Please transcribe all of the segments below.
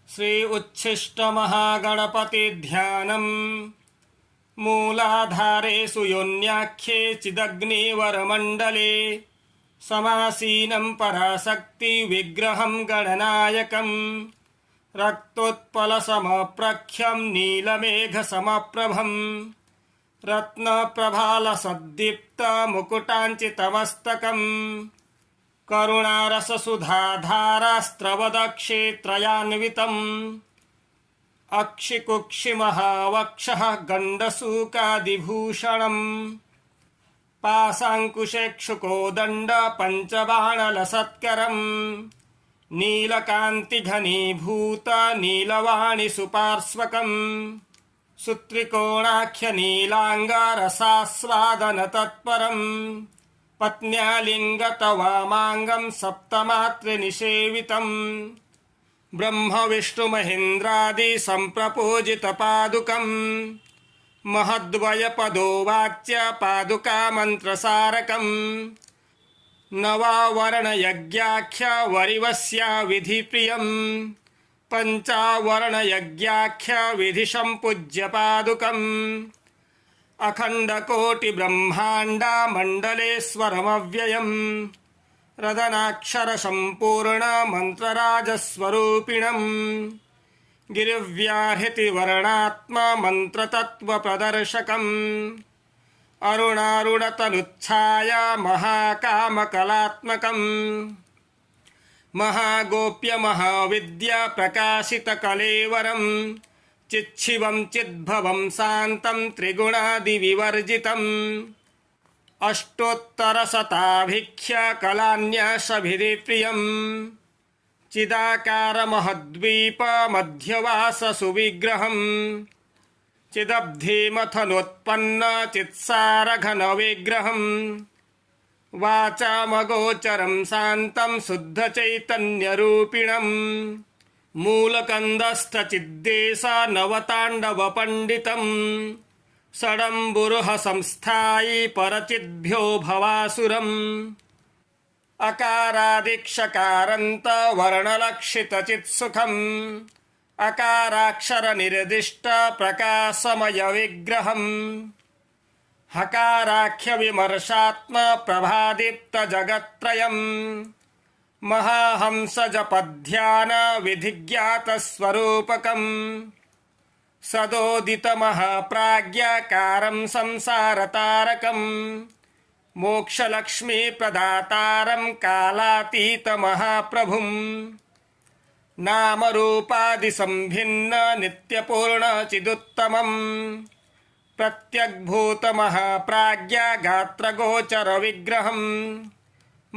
श्री उच्छिष्टमहागणपति ध्यानम् मूलाधारेषु योन्याख्ये चिदग्निवरमण्डले समासीनं पराशक्ति विग्रहं गणनायकम् रक्तोत्पलसमप्रख्यं नीलमेघसमप्रभं रत्नप्रभालसद्दीप्तमुकुटाञ्चितमस्तकम् करुणारससुधाधारास्त्रवदक्षेत्रयान्वितम् अक्षिकुक्षिमहावक्षः गण्डसूकादिभूषणम् पाशाङ्कुशेक्षुकोदण्ड पञ्चबाणलसत्करम् नीलकान्तिघनीभूत नीलवाणिसुपार्श्वकम् सुत्रिकोणाख्यनीलाङ्गारसास्वादनतत्परम् पत्न्यालिङ्गतवामाङ्गं सप्तमात्रिनिषेवितम् ब्रह्मविष्णुमहेन्द्रादि सम्प्रपूजितपादुकम् महद्वयपदो वाच्य पादुकामन्त्रसारकम् नवावरणयज्ञाख्य वरिवस्या विधिप्रियम् पञ्चावरणयज्ञाख्य विधिसम्पूज्य पादुकम् अखण्डकोटिब्रह्माण्डमण्डलेश्वरमव्ययम् रदनाक्षरसम्पूर्णमन्त्रराजस्वरूपिणम् गिरिव्याहृतिवर्णात्ममन्त्रतत्त्वप्रदर्शकम् अरुणारुणतनुच्छाय महाकामकलात्मकम् महागोप्यमहाविद्याप्रकाशितकलेवरम् चिच्छिवं चिद्भवं शान्तं त्रिगुणादिविवर्जितम् अष्टोत्तरशताभिख्यकलान्यासभिधिप्रियम् चिदाकारमहद्वीपमध्यवाससुविग्रहम् चिदब्धिमथनोत्पन्न चित्सारघनविग्रहम् वाचामगोचरं शान्तं शुद्धचैतन्यरूपिणम् मूलकन्दस्थचिद्देश नवताण्डवपण्डितम् षडम्बुरुहसंस्थायि परचिद्भ्यो भवासुरम् अकारादिक्षकारान्त वर्णलक्षितचित्सुखम् अकाराक्षरनिर्दिष्ट प्रकाशमयविग्रहम् हकाराख्यविमर्शात्म प्रभादीप्तजगत्त्रयम् महाहंसजपध्यान विधिज्ञातस्वरूपकम् सदोदितमहाप्राज्ञकारं संसारतारकम् मोक्षलक्ष्मीप्रदातारं कालातीतमहाप्रभुम् नामरूपादिसंभिन्न नित्यपूर्णचिदुत्तमम् प्रत्यग्भूतमहाप्राज्ञगात्रगोचरविग्रहम्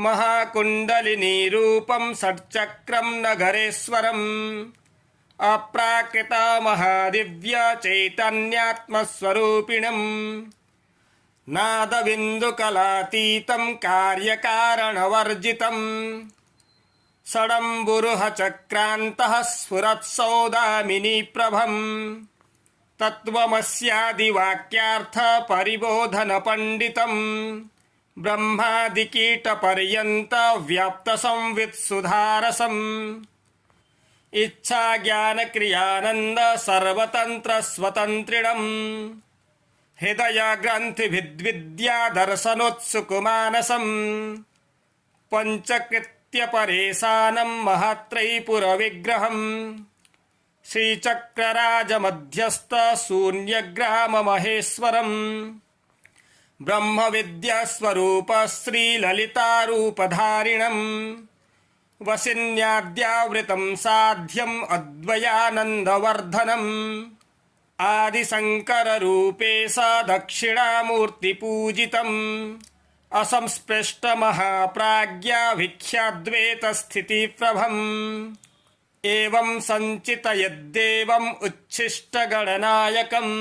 महाकुण्डलिनीरूपं षट्चक्रं नगरेश्वरम् अप्राकृतमहादिव्यचैतन्यात्मस्वरूपिणम् नादबिन्दुकलातीतं कार्यकारणवर्जितम् षडम्बुरुहचक्रान्तः स्फुरत्सौदामिनीप्रभम् तत्त्वमस्यादिवाक्यार्थपरिबोधनपण्डितम् ब्रह्मादिकीटपर्यन्तव्याप्तसंवित्सुधारसम् इच्छाज्ञानक्रियानन्द सर्वतन्त्रस्वतन्त्रिणम् हृदयग्रन्थिभिद्विद्यादर्शनोत्सुकुमानसम् पञ्चकृत्यपरेशानं महात्रयीपुरविग्रहम् श्रीचक्रराजमध्यस्थशून्यग्राममहेश्वरम् ब्रह्मविद्यास्वरूप श्रीललितारूपधारिणम् वसिन्याद्यावृतं साध्यम् अद्वयानन्दवर्धनम् आदिशङ्कररूपेश दक्षिणामूर्तिपूजितम् असंस्पृष्टमहाप्राज्ञाभिख्याद्वैतस्थितिप्रभम् एवं सञ्चितयद्देवम् उच्छिष्टगणनायकम्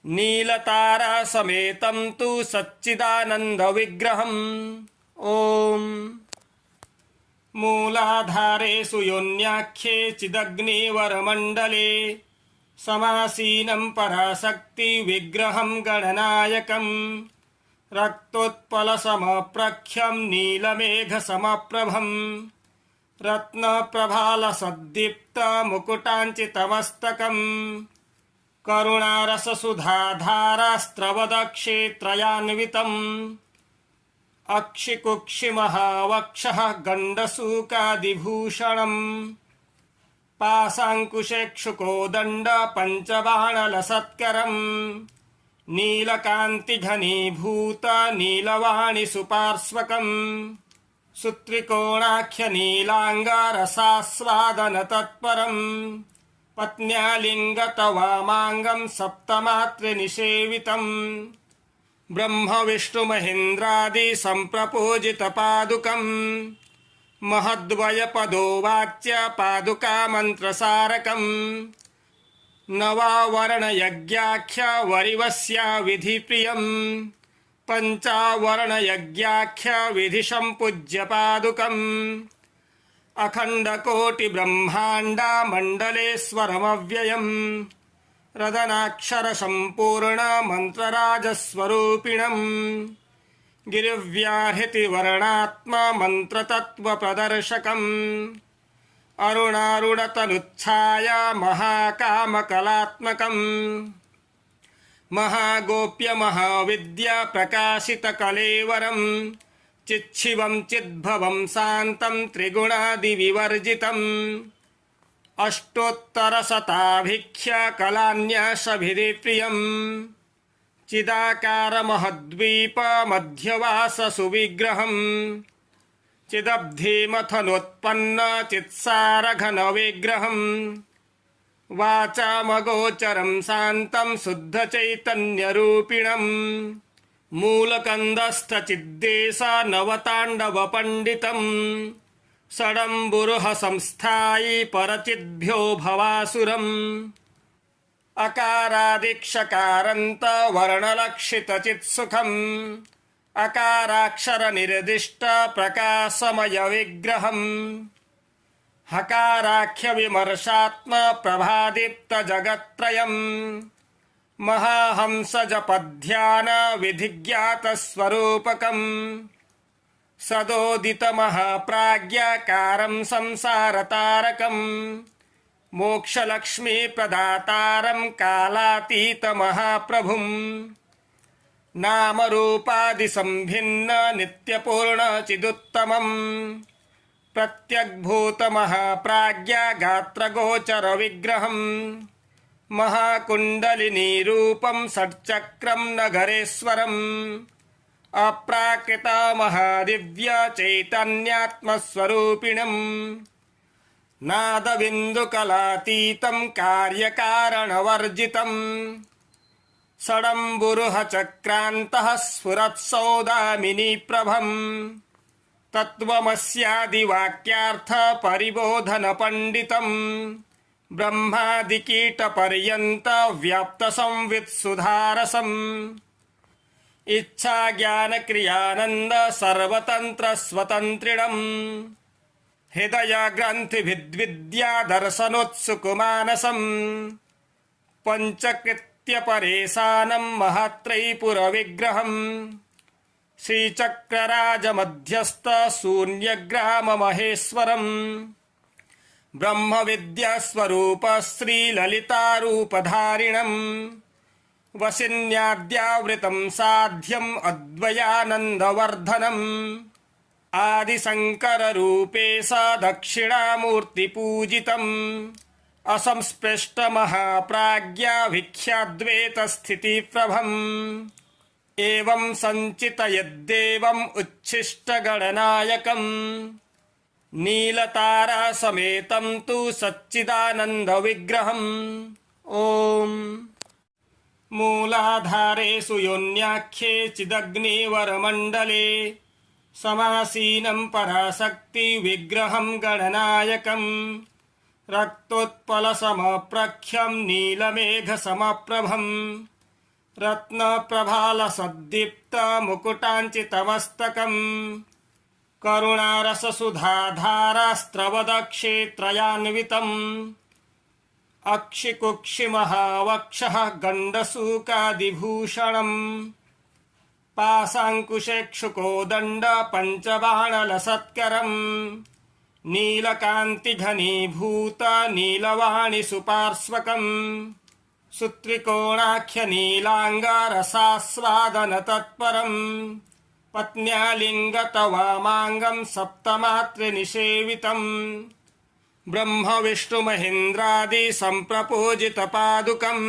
नीलतारासमेतं तु सच्चिदानन्दविग्रहम् ॐ मूलाधारेषु योन्याख्ये चिदग्निवरमण्डले समासीनं पराशक्ति विग्रहं गणनायकम् रक्तोत्पलसमप्रख्यं नीलमेघसमप्रभम् रत्नप्रभालसद्दीप्तमुकुटाञ्चितमस्तकम् करुणारससुधाधारास्त्रवदक्षेत्रयान्वितम् अक्षिकुक्षिमहावक्षः गण्डसूकादिभूषणम् पाशाङ्कुशेक्षुकोदण्ड पञ्चबाणलसत्करम् नीलकान्तिघनीभूत नीलवाणिसुपार्श्वकम् सुत्रिकोणाख्यनीलाङ्गरसास्वादनतत्परम् पत्न्यालिङ्गतवामाङ्गम् सप्तमात्रिनिषेवितम् ब्रह्मविष्णुमहेन्द्रादि सम्प्रपूजितपादुकम् महद्वयपदो वाच्य पादुकामन्त्रसारकम् नवावरणयज्ञाख्य वरिवस्या विधिप्रियम् पञ्चावरणयज्ञाख्य विधिसम्पूज्य पादुकम् अखण्डकोटिब्रह्माण्डमण्डलेश्वरमव्ययम् रदनाक्षरसम्पूर्णमन्त्रराजस्वरूपिणम् गिरिव्याहृतिवर्णात्ममन्त्रतत्त्वप्रदर्शकम् अरुणारुणतनुच्छाय महाकामकलात्मकम् महागोप्यमहाविद्याप्रकाशितकलेवरम् चिच्छिवम् चिद्भवम् शान्तम् त्रिगुणादिविवर्जितम् अष्टोत्तरशताभिख्यकलान्यासभिधिप्रियम् चिदाकारमहद्वीपमध्यवाससुविग्रहम् चिदब्धिमथनोत्पन्न चित्सारघनविग्रहम् वाचामगोचरम् शान्तम् शुद्धचैतन्यरूपिणम् मूलकन्दस्थचिद्देश नवताण्डवपण्डितम् षडम्बुरुह संस्थायि परचिद्भ्यो भवासुरम् अकारादिक्षकारान्त वर्णलक्षितचित्सुखम् अकाराक्षरनिर्दिष्ट प्रकाशमयविग्रहम् हकाराख्यविमर्शात्म प्रभादीप्तजगत्त्रयम् महाहंसजपध्यान विधिज्ञातस्वरूपकम् सदोदितमहाप्राज्ञकारम् संसारतारकम् मोक्षलक्ष्मीप्रदातारम् कालातीतमहाप्रभुम् नामरूपादिसम्भिन्न नित्यपूर्णचिदुत्तमम् प्रत्यग्भूतमहाप्राज्ञगात्रगोचरविग्रहम् महाकुण्डलिनीरूपम् षट्चक्रम् नगरेश्वरम् अप्राकृतमहादिव्यचैतन्यात्मस्वरूपिणम् नादबिन्दुकलातीतम् कार्यकारणवर्जितम् षडम्बुरुहचक्रान्तः स्फुरत्सौदामिनीप्रभम् तत्त्वमस्यादिवाक्यार्थपरिबोधनपण्डितम् ब्रह्मादिकीटपर्यन्तव्याप्तसंवित्सुधारसम् इच्छाज्ञानक्रियानन्द सर्वतन्त्रस्वतन्त्रिणम् हृदयग्रन्थिभिद्विद्यादर्शनोत्सुकुमानसम् पञ्चकृत्यपरेशानम् महत्रैपुरविग्रहम् श्रीचक्रराजमध्यस्थ शून्यग्राममहेश्वरम् ब्रह्मविद्यास्वरूप श्रीललितारूपधारिणम् वसिन्याद्यावृतम् साध्यम् अद्वयानन्दवर्धनम् आदिशङ्कररूपेश दक्षिणामूर्तिपूजितम् असंस्पृष्टमहाप्राज्ञाभिख्याद्वैतस्थितिप्रभम् एवम् सञ्चितयद्देवम् उच्छिष्टगणनायकम् नीलतारासमेतम् तु सच्चिदानन्दविग्रहम् ॐ मूलाधारेषु योन्याख्ये चिदग्निवरमण्डले समासीनम् पराशक्तिविग्रहम् गणनायकम् रक्तोत्पलसमप्रख्यम् नीलमेघसमप्रभम् रत्नप्रभालसद्दीप्तमुकुटाञ्चितमस्तकम् करुणारससुधाधारास्त्रवदक्षेत्रयान्वितम् अक्षिकुक्षिमहावक्षः गण्डसूकादिभूषणम् पाशाङ्कुशेक्षुकोदण्ड पञ्चबाणलसत्करम् नीलकान्तिघनीभूत नीलवाणि सुपार्श्वकम् सुत्रिकोणाख्य नीलाङ्गरसास्वादन तत्परम् पत्न्या लिङ्गत वामाङ्गम् सप्तमात्रिनिषेवितम् ब्रह्म विष्णु महेन्द्रादि सम्प्रपूजित पादुकम्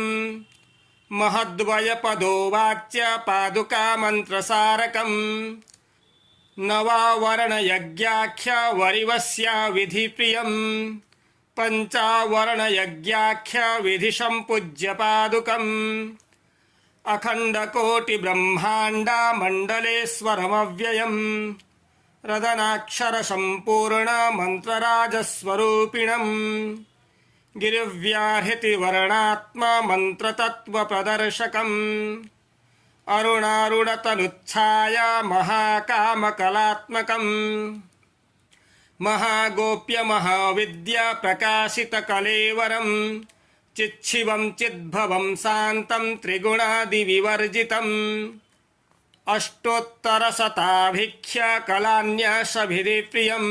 महद्वय पदो वाच्य पादुका मन्त्रसारकम् नवावरण यज्ञाख्य वरिवस्या विधिप्रियम् पञ्चावरण यज्ञाख्य विधि सम्पूज्य पादुकम् अखण्डकोटि ब्रह्माण्ड मण्डलेश्वरमव्ययम् रदनाक्षर सम्पूर्ण मन्त्रराजस्वरूपिणम् गिरिव्याहृति वर्णात्म मन्त्रतत्त्व प्रदर्शकम् अरुणारुणतनुच्छाय महाकामकलात्मकम् महागोप्य महाविद्या प्रकाशित कलेवरम् चिच्छिवम् चिद्भवम् शान्तम् त्रिगुणादिविवर्जितम् अष्टोत्तरशताभिख्य कलान्यासभिधिप्रियम्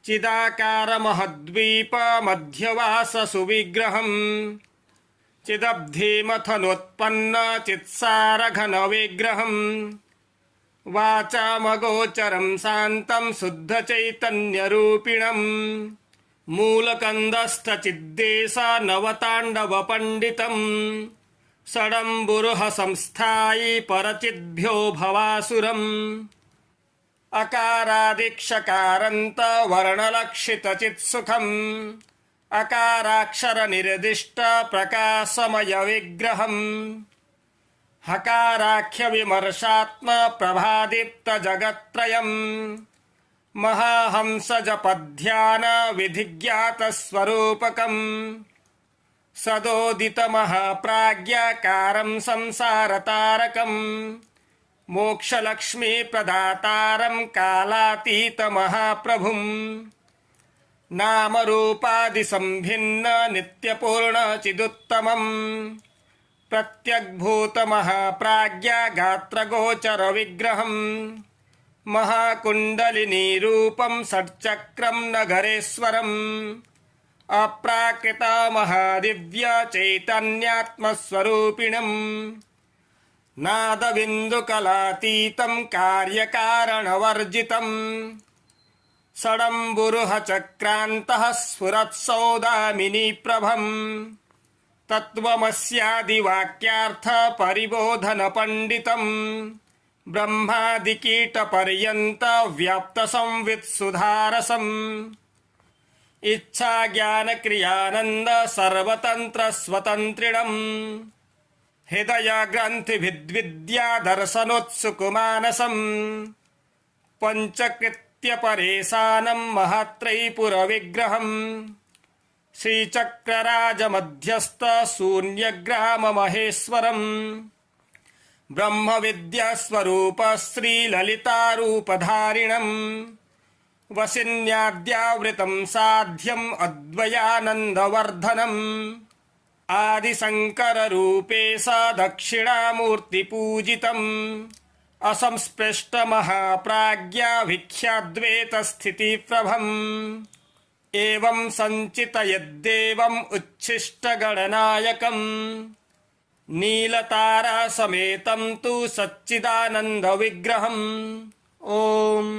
चिदाकार महद्वीप मध्यवास सुविग्रहम् चिदब्धिमथनोत्पन्न चित्सारघन विग्रहम् वाचामगोचरम् शान्तम् शुद्धचैतन्यरूपिणम् मूलकन्दस्थ चिद्देश नवताण्डव पण्डितम् षडम्बुरुह संस्थायि परचिद्भ्यो भवासुरम् अकारादिक्षकारान्त वर्णलक्षित चित्सुखम् अकाराक्षर निर्दिष्ट प्रकाशमय विग्रहम् हकाराख्य विमर्शात्म प्रभादीप्त जगत्त्रयम् महाहंस जपध्यान विधिज्ञात स्वरूपकम् सदोदित महाप्राज्ञकारम् संसारतारकम् मोक्षलक्ष्मी प्रदातारम् कालातीत महाप्रभुम् नामरूपादिसम्भिन्न नित्यपूर्ण चिदुत्तमम् प्रत्यग्भूत महाप्राज्ञा गात्रगोचर विग्रहम् महाकुण्डलिनी रूपम् षट्चक्रम् नगरेश्वरम् अप्राकृत महादिव्य चैतन्यात्मस्वरूपिणम् नादबिन्दुकलातीतम् कार्यकारणवर्जितम् षडम्बुरुह चक्रान्तः स्फुरत्सौदामिनी प्रभम् तत्त्वमस्यादिवाक्यार्थ परिबोधन पण्डितम् ब्रह्मादिकीटपर्यन्त व्याप्त संवित् सुधारसम् इच्छा ज्ञान क्रियानन्द सर्वतन्त्र स्वतन्त्रिणम् हृदय ग्रन्थिभिद्विद्या दर्शनोत्सुकुमानसम् पञ्चकृत्य परेशानम् महात्रयीपुरविग्रहम् श्रीचक्रराज मध्यस्थ शून्यग्राम महेश्वरम् ब्रह्म विद्यास्वरूप श्रीललितारूपधारिणम् वसिन्याद्यावृतम् साध्यम् अद्वयानन्दवर्धनम् आदिशङ्कररूपेश दक्षिणामूर्तिपूजितम् असंस्पृष्ट महाप्राज्ञाभिख्याद्वैतस्थितिप्रभम् एवं सञ्चितयद्देवम् उच्छिष्टगणनायकम् नीलतारासमेतं तु सच्चिदानन्दविग्रहम्। ओम्।